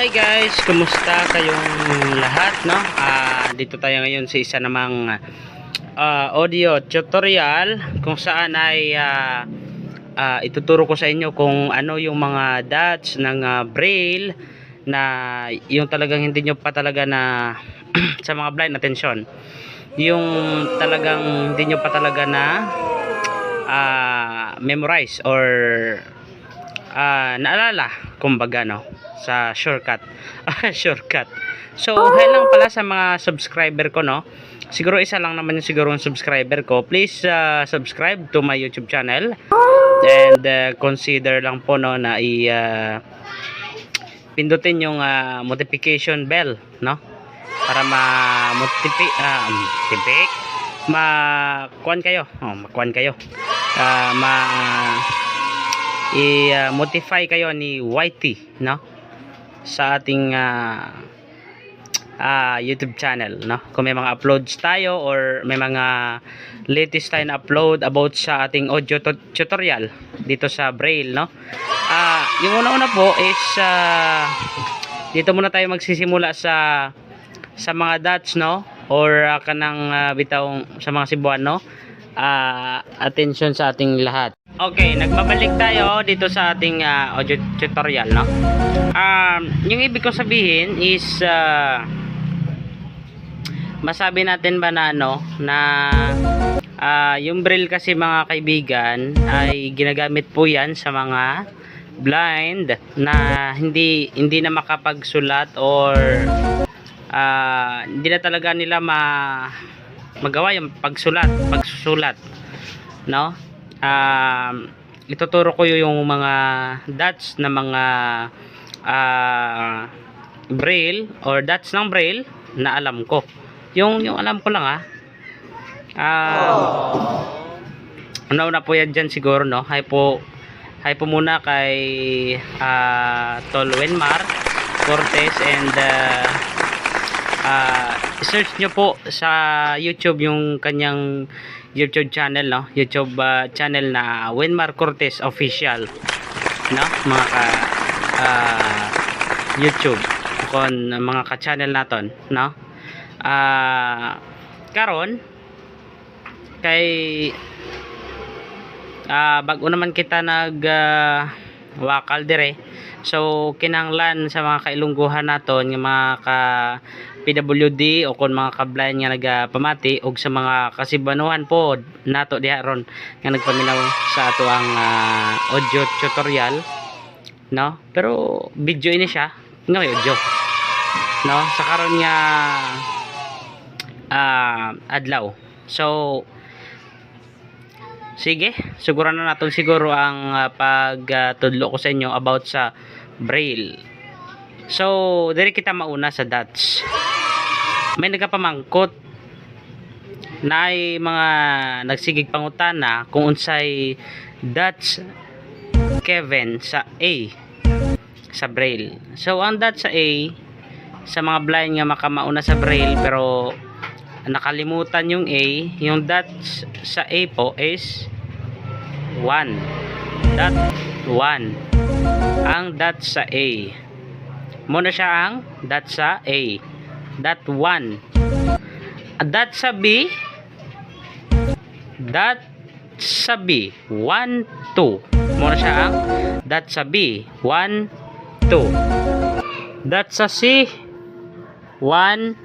Hi guys, kumusta kayong lahat, no? Dito tayo ngayon sa isa namang audio tutorial kung saan ay ituturo ko sa inyo kung ano yung mga dots ng braille na yung talagang hindi nyo pa talaga na sa mga blind attention, yung talagang hindi nyo pa talaga na memorize or naalala kumbaga, no, sa shortcut. Shortcut. So hi lang pala sa mga subscriber ko, no, siguro isa lang naman yung siguro yung subscriber ko. Please subscribe to my YouTube channel and consider lang po, no, na pindutin yung notification bell, no, para makuan kayo, i-modify kayo ni YT, no, sa ating YouTube channel, no, kung may mga uploads tayo or may mga latest tayo na upload about sa ating audio tutorial dito sa braille, no. Yung una-una po is dito muna tayo magsisimula sa mga dots, no, or kanang bitaw sa mga Cebuano. Attention sa ating lahat. Okay, nagbabalik tayo dito sa ating audio tutorial, no. Yung ibig ko sabihin is masabi natin ba na ano na yung braille kasi, mga kaibigan, ay ginagamit po yan sa mga blind na hindi na makapagsulat or hindi na talaga nila magawa yung pagsusulat, no. Ituturo ko yung mga dots na mga braille or dots ng braille na alam ko. Yung alam ko lang, una po yan dyan siguro, no. Hi po muna kay Tol Wenmar Cortez, and search nyo po sa YouTube yung kanyang YouTube channel, no, YouTube channel na Wenmar Cortez Official, no, mga YouTube kon mga ka-channel naton, no. Karon kay bago naman kita wakal dire, so kinahanglan sa mga kailungguhan naton, yung mga ka PWD o kon mga kablayan nga nagapamati, og sa mga kasibanuhan po nato diha ron nga nagpaminaw sa ato ang audio tutorial, no, pero video ini siya nga audio, no, sa karon nga adlaw. So sige, siguro na natin siguro ang pagtudlo ko sa inyo about sa braille. So diri kita mauna sa dots. May nagapamangkot na ay mga nagsigig pangutana kung unsay dots Kevin sa A sa braille. So ang dots sa A sa mga blind nga makamauna sa braille pero nakalimutan yung A, yung dots sa A po is 1. Dot 1 ang dots sa A. Muna siya ang dots sa A. Dot 1. Dot sa B. Dot sa B 1, 2. Muna siya ang dot sa B 1, 2. Dot sa C 1,